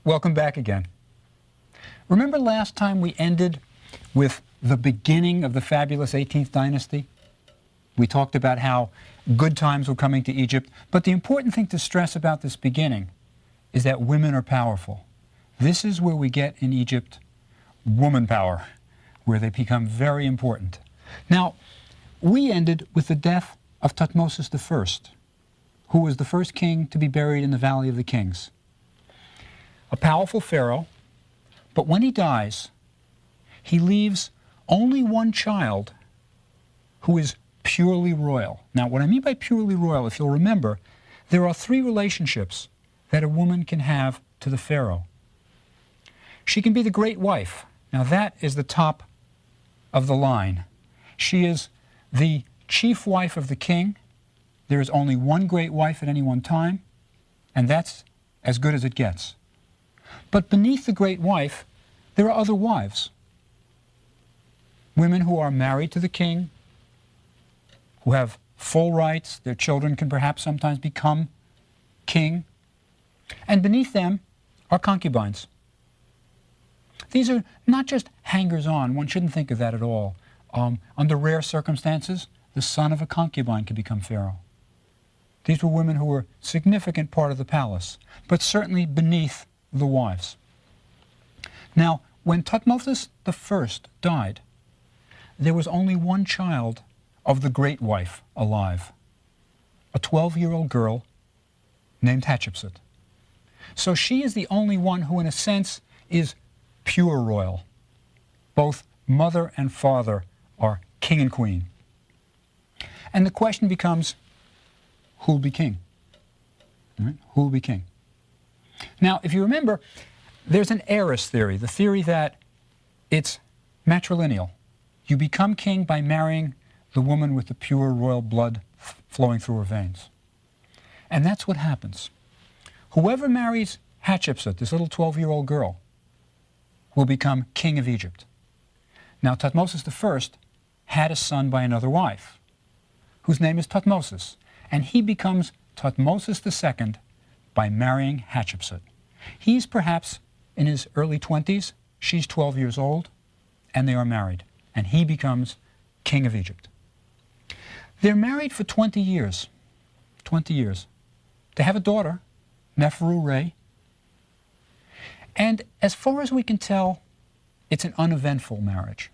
Welcome back again. Remember last time we ended with the beginning of the fabulous 18th dynasty? We talked about how good times were coming to Egypt, but the important thing to stress about this beginning is that women are powerful. This is where we get in Egypt woman power, where they become very important. Now, we ended with the death of Thutmose I, who was the first king to be buried in the Valley of the Kings. A powerful pharaoh, but when he dies, he leaves only one child who is purely royal. Now, what I mean by purely royal, if you'll remember, there are three relationships that a woman can have to the pharaoh. She can be the great wife. Now, that is the top of the line. She is the chief wife of the king. There is only one great wife at any one time, and that's as good as it gets. But beneath the great wife, there are other wives. Women who are married to the king, who have full rights. Their children can perhaps sometimes become king. And beneath them are concubines. These are not just hangers-on. One shouldn't think of that at all. Under rare circumstances, the son of a concubine could become pharaoh. These were women who were a significant part of the palace, but certainly beneath the wives. Now, when Thutmose I died, there was only one child of the great wife alive, a 12-year-old girl named Hatshepsut. So she is the only one who, in a sense, is pure royal. Both mother and father are king and queen. And the question becomes, who'll be king? Right? Who'll be king? Now, if you remember, there's an heiress theory, the theory that it's matrilineal. You become king by marrying the woman with the pure royal blood flowing through her veins. And that's what happens. Whoever marries Hatshepsut, this little 12-year-old girl, will become king of Egypt. Now, Thutmose I had a son by another wife, whose name is Thutmose, and he becomes Thutmose II by marrying Hatshepsut. He's perhaps in his early 20s, she's 12 years old, and they are married, and he becomes king of Egypt. They're married for 20 years. 20 years. They have a daughter, Neferu-Re, and as far as we can tell, it's an uneventful marriage.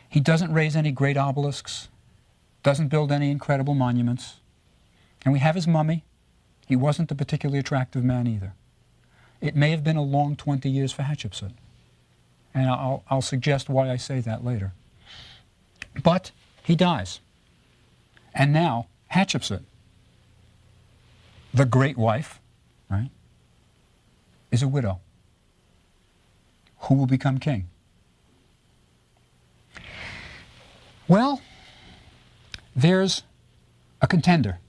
He doesn't raise any great obelisks, doesn't build any incredible monuments, and we have his mummy. He wasn't a particularly attractive man either. It may have been a long 20 years for Hatshepsut, and I'll suggest why I say that later. But he dies, and now Hatshepsut, the great wife, right, is a widow. Who will become king? Well, there's a contender.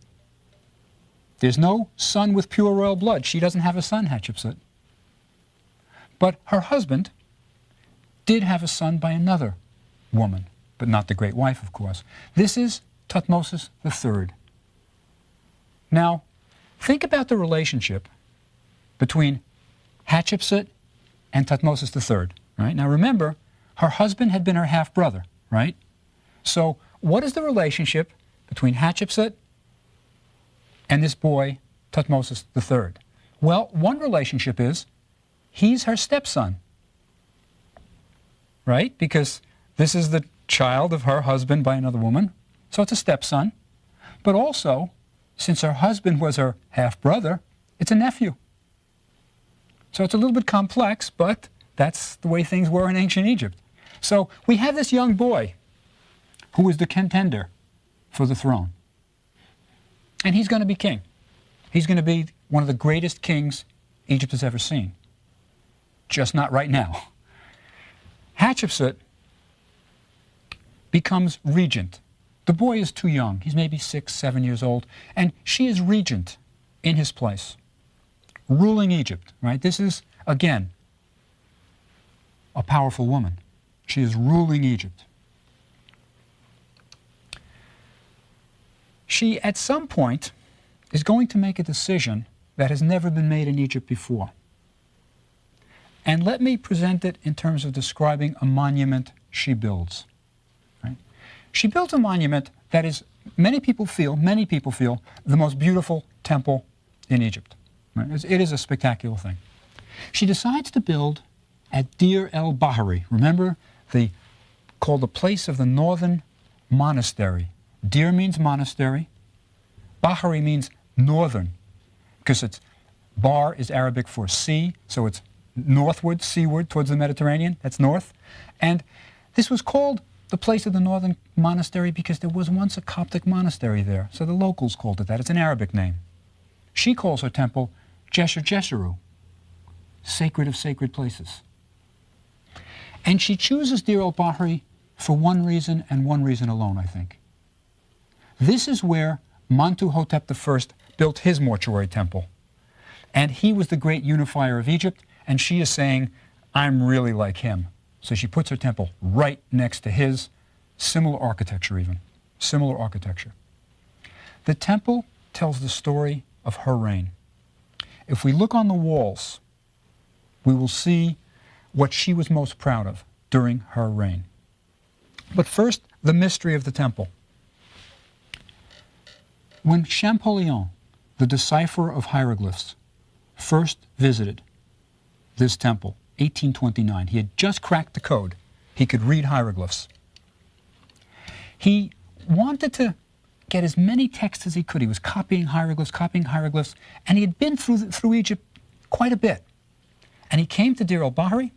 There's no son with pure royal blood. She doesn't have a son, Hatshepsut. But her husband did have a son by another woman, but not the great wife, of course. This is Thutmose III. Now, think about the relationship between Hatshepsut and Thutmose III, right? Now remember, her husband had been her half-brother, right? So what is the relationship between Hatshepsut and this boy, Thutmose III? Well, one relationship is he's her stepson, right? Because this is the child of her husband by another woman, so it's a stepson. But also, since her husband was her half-brother, it's a nephew. So it's a little bit complex, but that's the way things were in ancient Egypt. So we have this young boy who is the contender for the throne. And he's going to be king. He's going to be one of the greatest kings Egypt has ever seen. Just not right now. Hatshepsut becomes regent. The boy is too young. He's maybe 6, 7 years old. And she is regent in his place, ruling Egypt, right? This is, again, a powerful woman. She is ruling Egypt. She, at some point, is going to make a decision that has never been made in Egypt before. And let me present it in terms of describing a monument she builds. Right? She builds a monument that is, many people feel, the most beautiful temple in Egypt. Right? It is a spectacular thing. She decides to build at Deir el-Bahari. Remember, called the place of the northern monastery. Deir means monastery. Bahari means northern, because Bar is Arabic for sea, so it's northward, seaward, towards the Mediterranean. That's north. And this was called the place of the northern monastery because there was once a Coptic monastery there, so the locals called it that. It's an Arabic name. She calls her temple Jesher Jesheru, sacred of sacred places. And she chooses Deir el-Bahari for one reason and one reason alone, I think. This is where Mentuhotep I built his mortuary temple. And he was the great unifier of Egypt, and she is saying, I'm really like him. So she puts her temple right next to his, similar architecture even, similar architecture. The temple tells the story of her reign. If we look on the walls, we will see what she was most proud of during her reign. But first, the mystery of the temple. When Champollion, the decipherer of hieroglyphs, first visited this temple, 1829, he had just cracked the code. He could read hieroglyphs. He wanted to get as many texts as he could. He was copying hieroglyphs, and he had been through Egypt quite a bit. And he came to Deir el-Bahari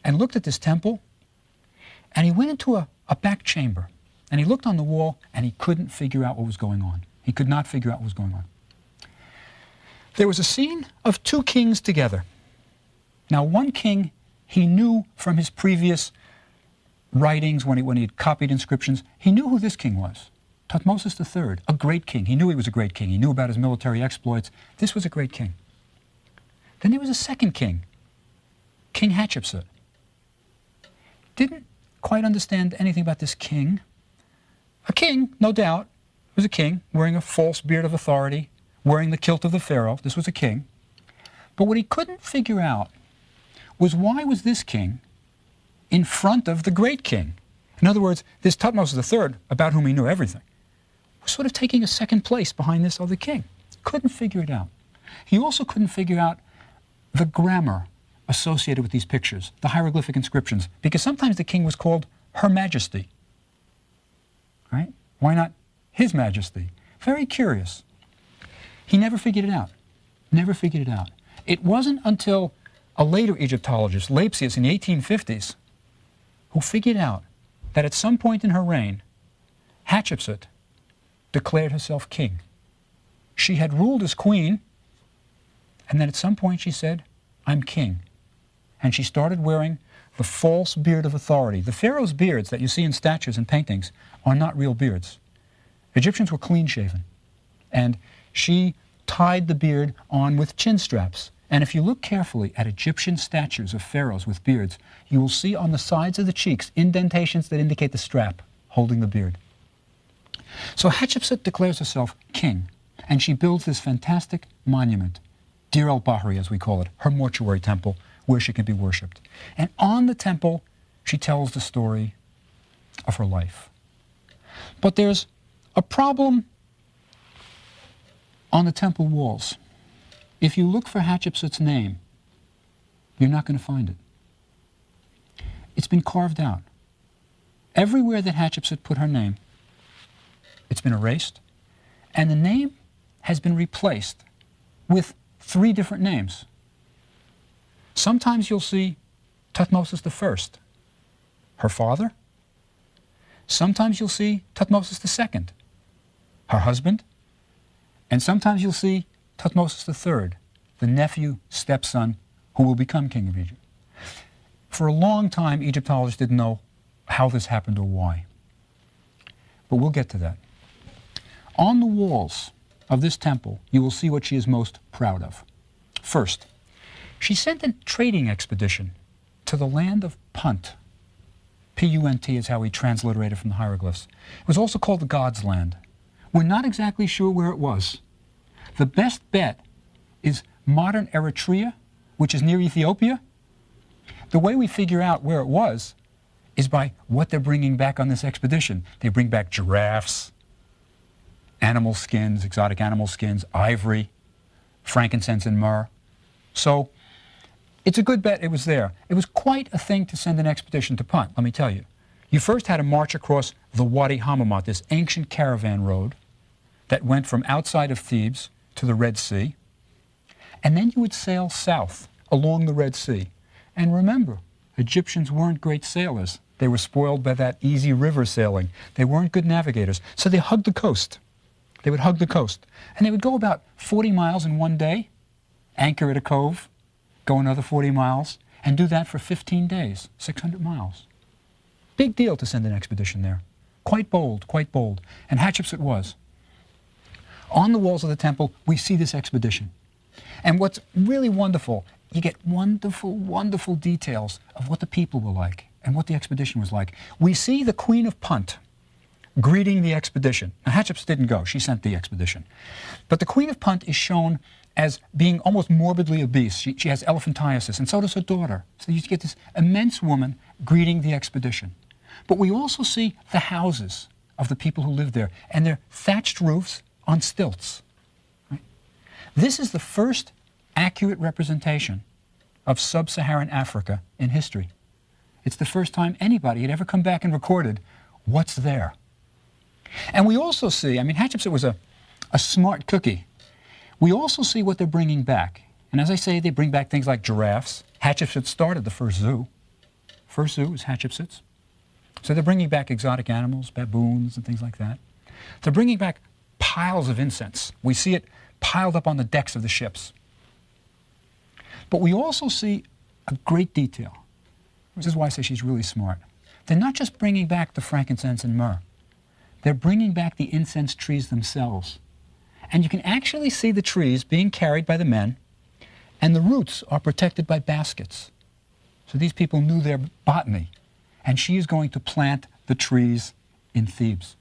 and looked at this temple, and he went into a back chamber, and he looked on the wall, and he couldn't figure out what was going on. He could not figure out what was going on. There was a scene of two kings together. Now, one king he knew from his previous writings when he had copied inscriptions. He knew who this king was, Thutmose III, a great king. He knew he was a great king. He knew about his military exploits. This was a great king. Then there was a second king, King Hatshepsut. Didn't quite understand anything about this king. A king, no doubt, was a king wearing a false beard of authority, wearing the kilt of the Pharaoh. This was a king. But what he couldn't figure out was why was this king in front of the great king? In other words, this Thutmose III, about whom he knew everything, was sort of taking a second place behind this other king. Couldn't figure it out. He also couldn't figure out the grammar associated with these pictures, the hieroglyphic inscriptions, because sometimes the king was called Her Majesty. Right? Why not His Majesty? Very curious. He never figured it out. Never figured it out. It wasn't until a later Egyptologist, Lepsius, in the 1850s, who figured out that at some point in her reign, Hatshepsut declared herself king. She had ruled as queen, and then at some point she said, I'm king. And she started wearing the false beard of authority. The pharaoh's beards that you see in statues and paintings are not real beards. Egyptians were clean-shaven. And she tied the beard on with chin straps. And if you look carefully at Egyptian statues of pharaohs with beards, you will see on the sides of the cheeks indentations that indicate the strap holding the beard. So Hatshepsut declares herself king, and she builds this fantastic monument, Deir el-Bahari, as we call it, her mortuary temple, where she can be worshipped. And on the temple, she tells the story of her life. But there's a problem on the temple walls. If you look for Hatshepsut's name, you're not going to find it. It's been carved out. Everywhere that Hatshepsut put her name, it's been erased, and the name has been replaced with 3 different names. Sometimes you'll see Thutmose I, her father. Sometimes you'll see Thutmose II, her husband. And sometimes you'll see Thutmose III, the nephew, stepson, who will become king of Egypt. For a long time, Egyptologists didn't know how this happened or why. But we'll get to that. On the walls of this temple, you will see what she is most proud of. First, she sent a trading expedition to the land of Punt. P-U-N-T is how we transliterate it from the hieroglyphs. It was also called the God's Land. We're not exactly sure where it was. The best bet is modern Eritrea, which is near Ethiopia. The way we figure out where it was is by what they're bringing back on this expedition. They bring back giraffes, animal skins, exotic animal skins, ivory, frankincense and myrrh. So it's a good bet it was there. It was quite a thing to send an expedition to Punt, let me tell you. You first had to march across the Wadi Hammamat, this ancient caravan road that went from outside of Thebes to the Red Sea. And then you would sail south along the Red Sea. And remember, Egyptians weren't great sailors. They were spoiled by that easy river sailing. They weren't good navigators. So they hugged the coast. They would hug the coast. And they would go about 40 miles in one day, anchor at a cove, go another 40 miles, and do that for 15 days, 600 miles. Big deal to send an expedition there. Quite bold, quite bold. And Hatshepsut was. On the walls of the temple, we see this expedition. And what's really wonderful, you get wonderful, wonderful details of what the people were like and what the expedition was like. We see the Queen of Punt greeting the expedition. Now, Hatshepsut didn't go. She sent the expedition. But the Queen of Punt is shown as being almost morbidly obese. She has elephantiasis, and so does her daughter. So you get this immense woman greeting the expedition. But we also see the houses of the people who live there, and they're thatched roofs on stilts. Right? This is the first accurate representation of sub-Saharan Africa in history. It's the first time anybody had ever come back and recorded what's there. And we also see, I mean, Hatshepsut was a smart cookie. We also see what they're bringing back. And as I say, they bring back things like giraffes. Hatshepsut started the first zoo. First zoo was Hatshepsut's. So they're bringing back exotic animals, baboons and things like that. They're bringing back piles of incense. We see it piled up on the decks of the ships. But we also see a great detail. This is why I say she's really smart. They're not just bringing back the frankincense and myrrh. They're bringing back the incense trees themselves. And you can actually see the trees being carried by the men, and the roots are protected by baskets. So these people knew their botany. And she is going to plant the trees in Thebes.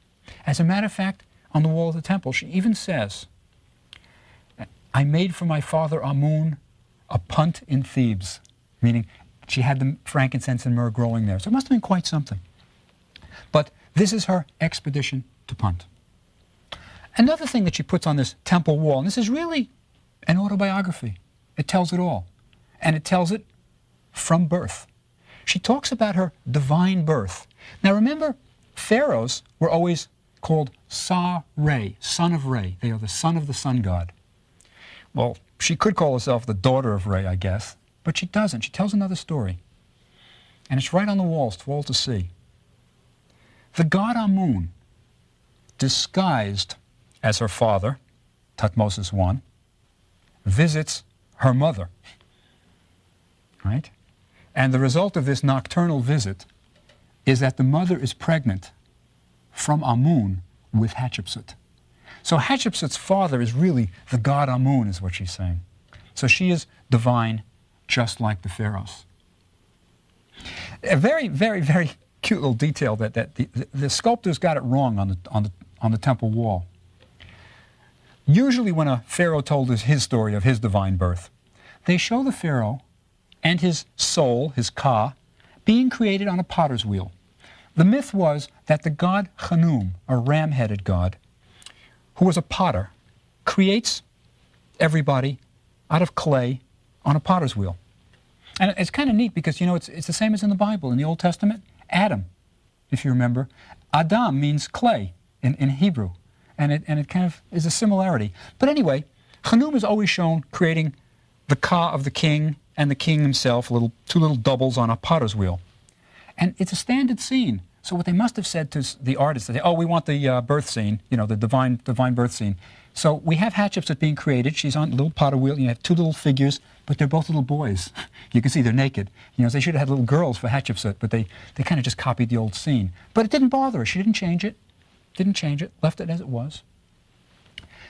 As a matter of fact, on the wall of the temple, she even says, I made for my father Amun a punt in Thebes, meaning she had the frankincense and myrrh growing there. So it must have been quite something. But this is her expedition to Punt. Another thing that she puts on this temple wall, and this is really an autobiography. It tells it all. And it tells it from birth. She talks about her divine birth. Now remember, pharaohs were always called Sa-Re, son of Re. They are the son of the sun god. Well, she could call herself the daughter of Re, I guess, but she doesn't. She tells another story. And it's right on the walls for all to see. The god Amun, disguised as her father, Thutmose I, visits her mother, right? And the result of this nocturnal visit is that the mother is pregnant from Amun with Hatshepsut. So Hatshepsut's father is really the god Amun, is what she's saying. So she is divine, just like the pharaohs. A very, very, very cute little detail that the sculptors got it wrong on the temple wall. Usually when a pharaoh told us his story of his divine birth, they show the pharaoh and his soul, his Ka, being created on a potter's wheel. The myth was that the god Khnum, a ram-headed god, who was a potter, creates everybody out of clay on a potter's wheel. And it's kind of neat because, you know, it's the same as in the Bible. In the Old Testament, Adam, if you remember. Adam means clay in Hebrew. And it kind of is a similarity. But anyway, Khnum is always shown creating the Ka of the king and the king himself, two little doubles on a potter's wheel. And it's a standard scene. So what they must have said to the artists, they say, oh, we want the birth scene, you know, the divine birth scene. So we have Hatshepsut being created. She's on a little potter wheel. You have two little figures, but they're both little boys. You can see they're naked. You know, they should have had little girls for Hatshepsut, but they kind of just copied the old scene. But it didn't bother her. She didn't change it. Didn't change it. Left it as it was.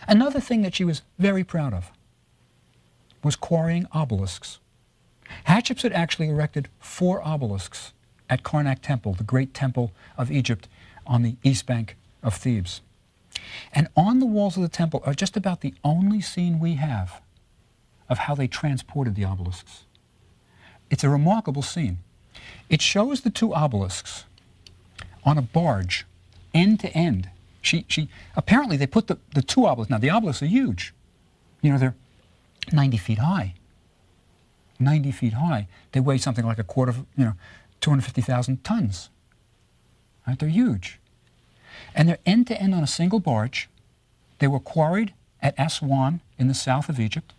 Another thing that she was very proud of was quarrying obelisks. Hatshepsut actually erected 4 obelisks at Karnak Temple, the great temple of Egypt on the east bank of Thebes. And on the walls of the temple are just about the only scene we have of how they transported the obelisks. It's a remarkable scene. It shows the two obelisks on a barge, end to end. Apparently they put the two obelisks, now the obelisks are huge. You know, they're 90 feet high. 90 feet high. They weigh something like 250,000 tons. Right? They're huge. And they're end to end on a single barge. They were quarried at Aswan in the south of Egypt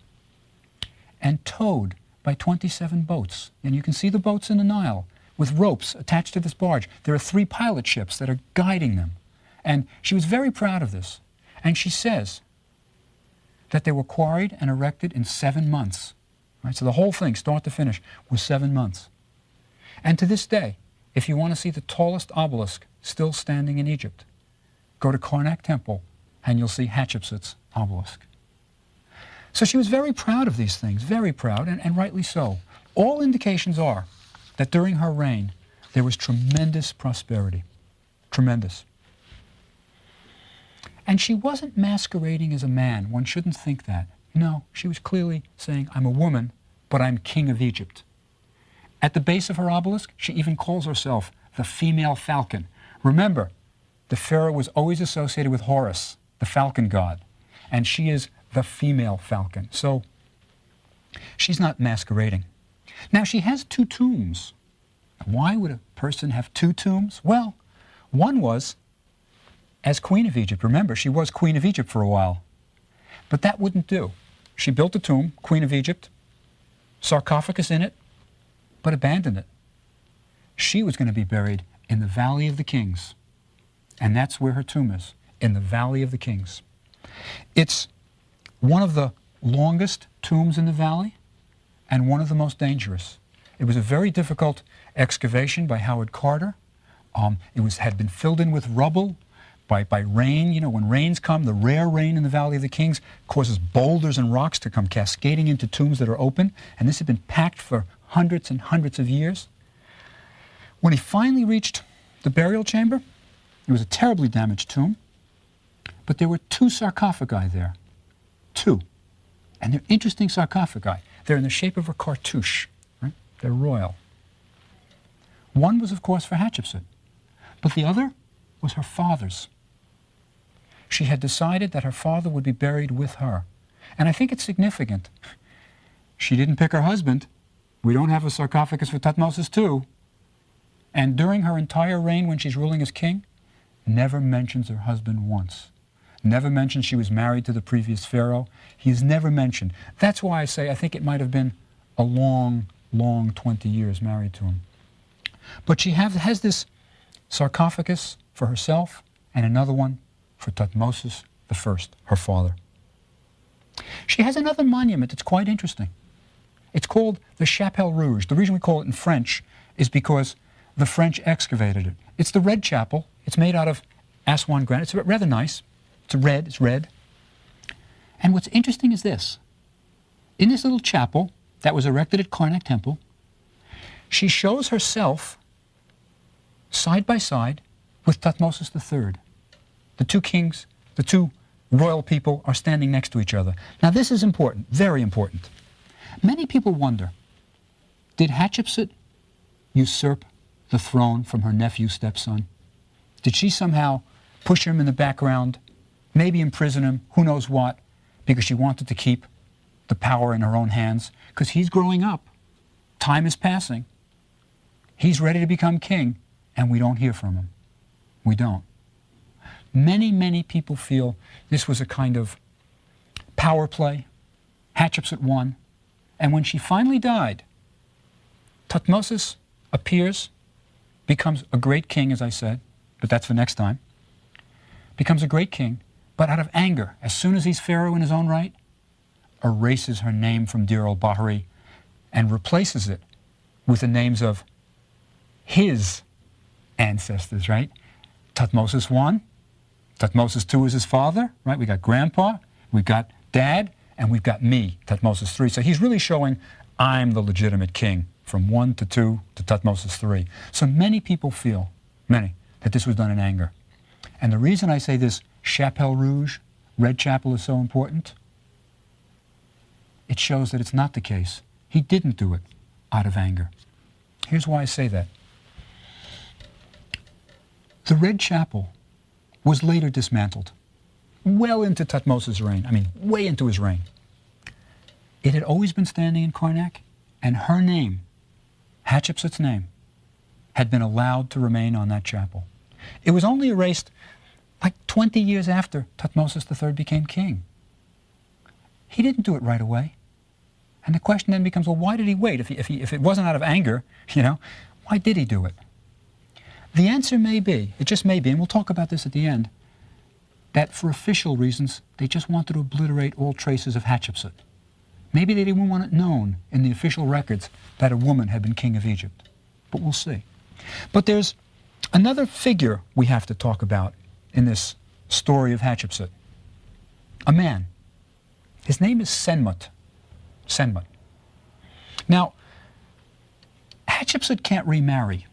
and towed by 27 boats. And you can see the boats in the Nile with ropes attached to this barge. There are 3 pilot ships that are guiding them. And she was very proud of this. And she says that they were quarried and erected in 7 months. Right? So the whole thing, start to finish, was 7 months. And to this day, if you want to see the tallest obelisk still standing in Egypt, go to Karnak Temple and you'll see Hatshepsut's obelisk. So she was very proud of these things, very proud, and rightly so. All indications are that during her reign, there was tremendous prosperity. Tremendous. And she wasn't masquerading as a man. One shouldn't think that. No, she was clearly saying, I'm a woman, but I'm king of Egypt. At the base of her obelisk, she even calls herself the female falcon. Remember, the pharaoh was always associated with Horus, the falcon god, and she is the female falcon. So she's not masquerading. Now, she has 2 tombs. Why would a person have 2 tombs? Well, one was as Queen of Egypt. Remember, she was Queen of Egypt for a while. But that wouldn't do. She built a tomb, Queen of Egypt, sarcophagus in it, but abandoned it. She was going to be buried in the Valley of the Kings. And that's where her tomb is, in the Valley of the Kings. It's one of the longest tombs in the valley and one of the most dangerous. It was a very difficult excavation by Howard Carter. Had been filled in with rubble by rain. You know, when rains come, the rare rain in the Valley of the Kings causes boulders and rocks to come cascading into tombs that are open. And this had been packed for hundreds and hundreds of years. When he finally reached the burial chamber, it was a terribly damaged tomb, but there were 2 sarcophagi there. 2. And they're interesting sarcophagi. They're in the shape of a cartouche. Right? They're royal. One was, of course, for Hatshepsut, but the other was her father's. She had decided that her father would be buried with her. And I think it's significant. She didn't pick her husband. We don't have a sarcophagus for Thutmose II. And during her entire reign when she's ruling as king, never mentions her husband once. Never mentions she was married to the previous pharaoh. He is never mentioned. That's why I say I think it might have been a long, long 20 years married to him. But she has this sarcophagus for herself and another one for Thutmose I, her father. She has another monument that's quite interesting. It's called the Chapelle Rouge. The reason we call it in French is because the French excavated it. It's the red chapel. It's made out of Aswan granite. It's rather nice. It's red. And what's interesting is this. In this little chapel that was erected at Karnak Temple, she shows herself side by side with Thutmose III. The 2 kings, the 2 royal people are standing next to each other. Now this is important, very important. Many people wonder, did Hatshepsut usurp the throne from her nephew's stepson? Did she somehow push him in the background, maybe imprison him, who knows what, because she wanted to keep the power in her own hands? Because he's growing up. Time is passing. He's ready to become king, and we don't hear from him. We don't. Many, many people feel this was a kind of power play. Hatshepsut won. And when she finally died, Thutmose appears, becomes a great king, as I said, but that's for next time, becomes a great king, but out of anger, as soon as he's pharaoh in his own right, erases her name from Dir al-Bahri and replaces it with the names of his ancestors, right? Thutmose I, Thutmose II is his father, right? We got grandpa, we've got dad, and we've got me, Thutmose III. So he's really showing I'm the legitimate king from 1 to 2 to Thutmose III. So many people feel, that this was done in anger. And the reason I say this Chapelle Rouge, Red Chapel, is so important, it shows that it's not the case. He didn't do it out of anger. Here's why I say that. The Red Chapel was later dismantled, well into Thutmose's reign. I mean, way into his reign. It had always been standing in Karnak, and her name, Hatshepsut's name, had been allowed to remain on that chapel. It was only erased like 20 years after Thutmose III became king. He didn't do it right away. And the question then becomes, well, why did he wait? If it wasn't out of anger, why did he do it? The answer may be, it just may be, and we'll talk about this at the end, that for official reasons, they just wanted to obliterate all traces of Hatshepsut. Maybe they didn't want it known in the official records that a woman had been king of Egypt. But we'll see. But there's another figure we have to talk about in this story of Hatshepsut. A man. His name is Senmut. Senmut. Now, Hatshepsut can't remarry.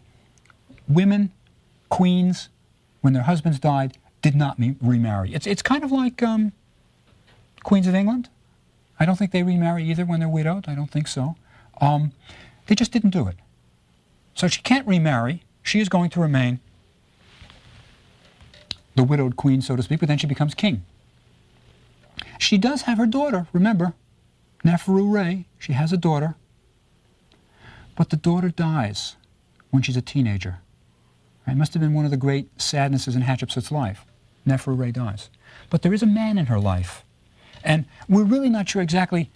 Women, queens, when their husbands died, did not remarry. It's kind of like queens of England. I don't think they remarry either when they're widowed. I don't think so. They just didn't do it. So she can't remarry. She is going to remain the widowed queen, so to speak, but then she becomes king. She does have her daughter, remember, Neferu-Re. She has a daughter. But the daughter dies when she's a teenager. It must have been one of the great sadnesses in Hatshepsut's life. Neferu-Re dies. But there is a man in her life. And we're really not sure exactly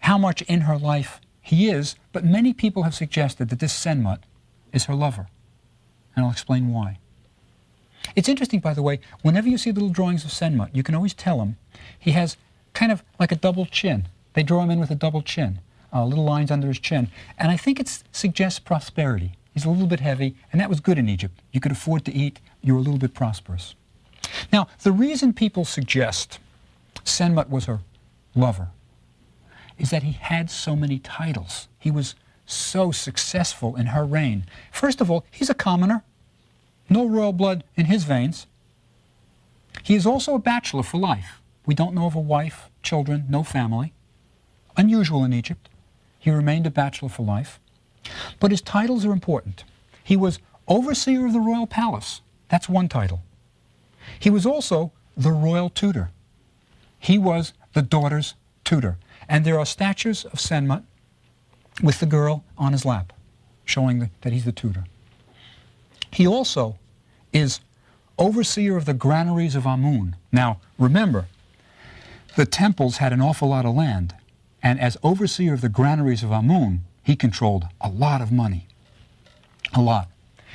how much in her life he is, but many people have suggested that this Senmut is her lover. And I'll explain why. It's interesting, by the way, whenever you see little drawings of Senmut, you can always tell him he has kind of like a double chin. They draw him in with a double chin, little lines under his chin. And I think it suggests prosperity. He's a little bit heavy, and that was good in Egypt. You could afford to eat. You were a little bit prosperous. Now, the reason people suggest Senmut was her lover is that he had so many titles. He was so successful in her reign. First of all, he's a commoner. No royal blood in his veins. He is also a bachelor for life. We don't know of a wife, children, no family. Unusual in Egypt. He remained a bachelor for life. But his titles are important. He was overseer of the royal palace. That's one title. He was also the royal tutor. He was the daughter's tutor. And there are statues of Senmut with the girl on his lap, showing that he's the tutor. He also is overseer of the granaries of Amun. Now, remember, the temples had an awful lot of land, and as overseer of the granaries of Amun, he controlled a lot of money. A lot.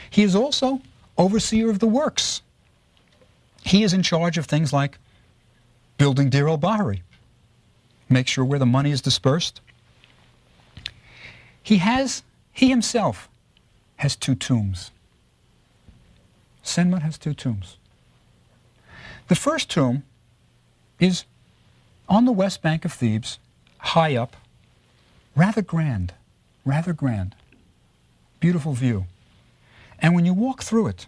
He is also overseer of the works. He is in charge of things like building Deir el-Bahari, make sure where the money is dispersed. He himself has 2 tombs. Senmut has 2 tombs. The first tomb is on the west bank of Thebes, high up, rather grand, beautiful view. And when you walk through it,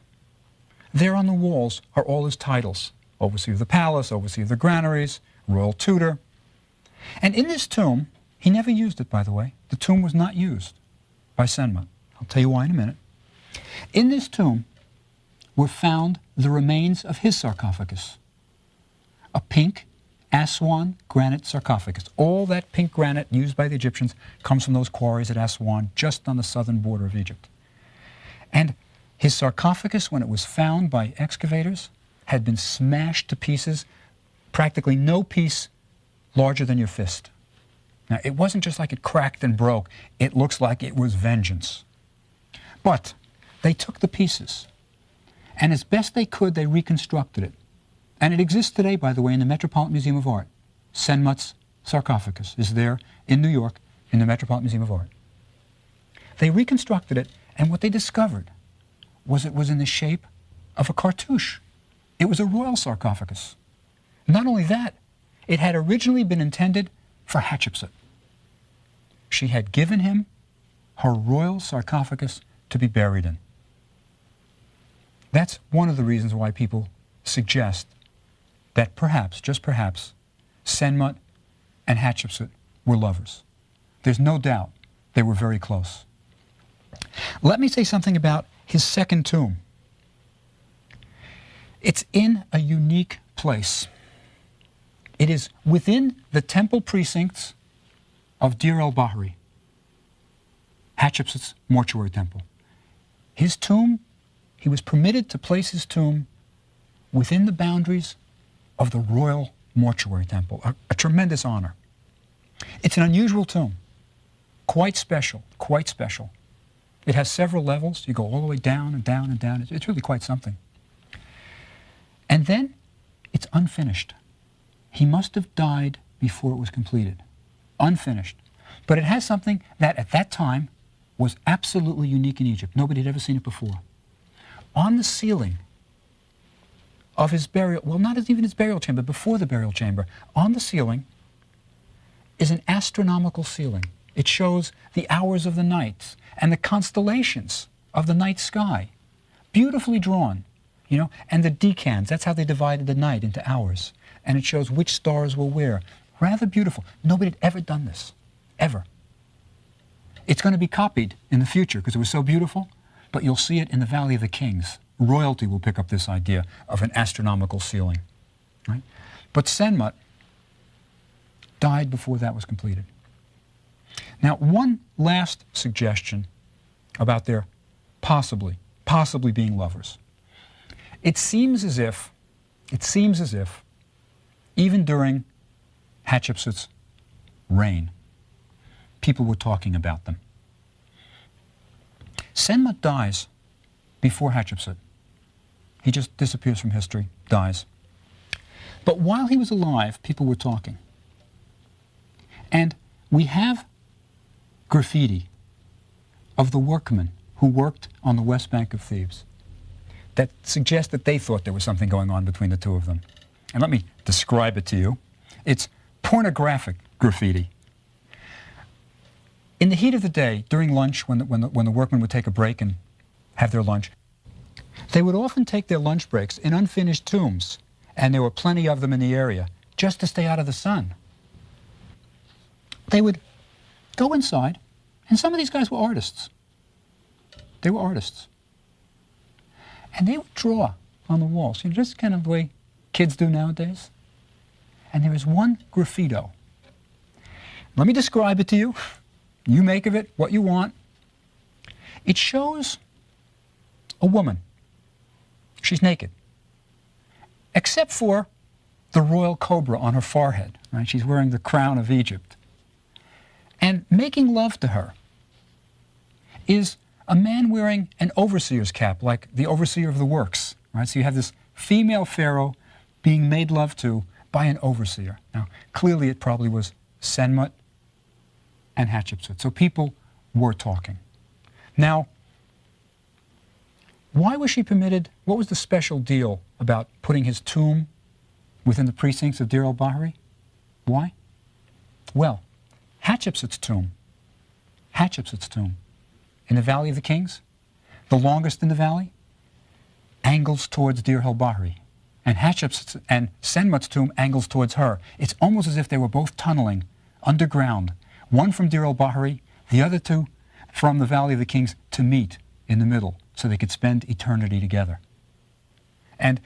there on the walls are all his titles. Overseer of the palace, overseer of the granaries, royal tutor. And in this tomb, he never used it, by the way. The tomb was not used by Senmut. I'll tell you why in a minute. In this tomb were found the remains of his sarcophagus, a pink Aswan granite sarcophagus. All that pink granite used by the Egyptians comes from those quarries at Aswan, just on the southern border of Egypt. And his sarcophagus, when it was found by excavators, had been smashed to pieces, practically no piece larger than your fist. Now, it wasn't just like it cracked and broke. It looks like it was vengeance. But they took the pieces, and as best they could, they reconstructed it. And it exists today, by the way, in the Metropolitan Museum of Art. Senmut's sarcophagus is there in New York in the Metropolitan Museum of Art. They reconstructed it, and what they discovered was it was in the shape of a cartouche. It was a royal sarcophagus. Not only that, it had originally been intended for Hatshepsut. She had given him her royal sarcophagus to be buried in. That's one of the reasons why people suggest that perhaps, just perhaps, Senmut and Hatshepsut were lovers. There's no doubt they were very close. Let me say something about his second tomb. It's in a unique place. It is within the temple precincts of Deir el-Bahari, Hatshepsut's mortuary temple. His tomb, he was permitted to place his tomb within the boundaries of the royal mortuary temple, a tremendous honor. It's an unusual tomb, quite special, quite special. It has several levels. You go all the way down and down and down. It's really quite something. And then it's unfinished. He must have died before it was completed. Unfinished. But it has something that at that time was absolutely unique in Egypt. Nobody had ever seen it before. On the ceiling of his burial, well, not even his burial chamber, before the burial chamber, on the ceiling is an astronomical ceiling. It shows the hours of the night and the constellations of the night sky. Beautifully drawn, you know, and the decans, that's how they divided the night into hours. And it shows which stars were where. Rather beautiful. Nobody had ever done this, ever. It's going to be copied in the future because it was so beautiful, but you'll see it in the Valley of the Kings. Royalty will pick up this idea of an astronomical ceiling. Right? But Senmut died before that was completed. Now, one last suggestion about their possibly being lovers. It seems as if, even during Hatshepsut's reign, people were talking about them. Senmut dies before Hatshepsut. He just disappears from history, dies. But while he was alive, people were talking. And we have graffiti of the workmen who worked on the west bank of Thebes that suggests that they thought there was something going on between the two of them. And let me describe it to you. It's pornographic graffiti. In the heat of the day, during lunch, when the workmen would take a break and have their lunch, they would often take their lunch breaks in unfinished tombs, and there were plenty of them in the area, just to stay out of the sun. They would go inside, and some of these guys were artists. They were artists. And they would draw on the walls, you know, just kind of the way kids do nowadays. And there is one graffito. Let me describe it to you. You make of it what you want. It shows a woman. She's naked, except for the royal cobra on her forehead. Right? She's wearing the crown of Egypt. And making love to her is a man wearing an overseer's cap, like the overseer of the works. Right? So you have this female pharaoh being made love to by an overseer. Now, clearly it probably was Senmut and Hatshepsut. So people were talking. Now, why was she permitted? What was the special deal about putting his tomb within the precincts of Deir el-Bahari? Why? Well, Hatshepsut's tomb in the Valley of the Kings, the longest in the valley, angles towards Deir el-Bahari. And Hatshepsut's and Senmut's tomb angles towards her. It's almost as if they were both tunneling underground, one from Deir el-Bahari, the other two from the Valley of the Kings, to meet in the middle so they could spend eternity together. And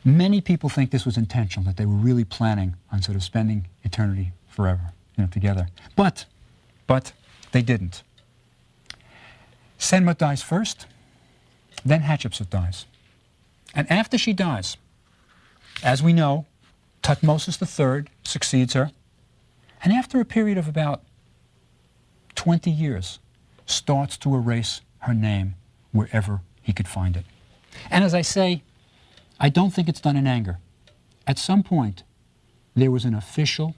many people think this was intentional, that they were really planning on sort of spending eternity forever, you know, together. But they didn't. Senmut dies first, then Hatshepsut dies. And after she dies, as we know, Thutmose III succeeds her, and after a period of about 20 years, starts to erase her name wherever he could find it. And as I say, I don't think it's done in anger. At some point, there was an official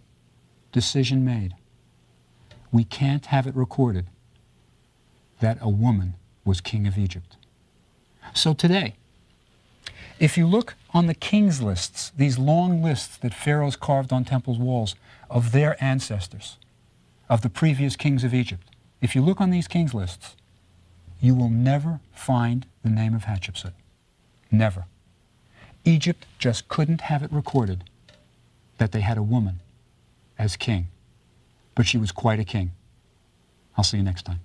decision made. We can't have it recorded that a woman was king of Egypt. So today, if you look on the king's lists, these long lists that pharaohs carved on temples' walls of their ancestors, of the previous kings of Egypt, if you look on these king's lists, you will never find the name of Hatshepsut. Never. Egypt just couldn't have it recorded that they had a woman as king but she was quite a king. I'll see you next time.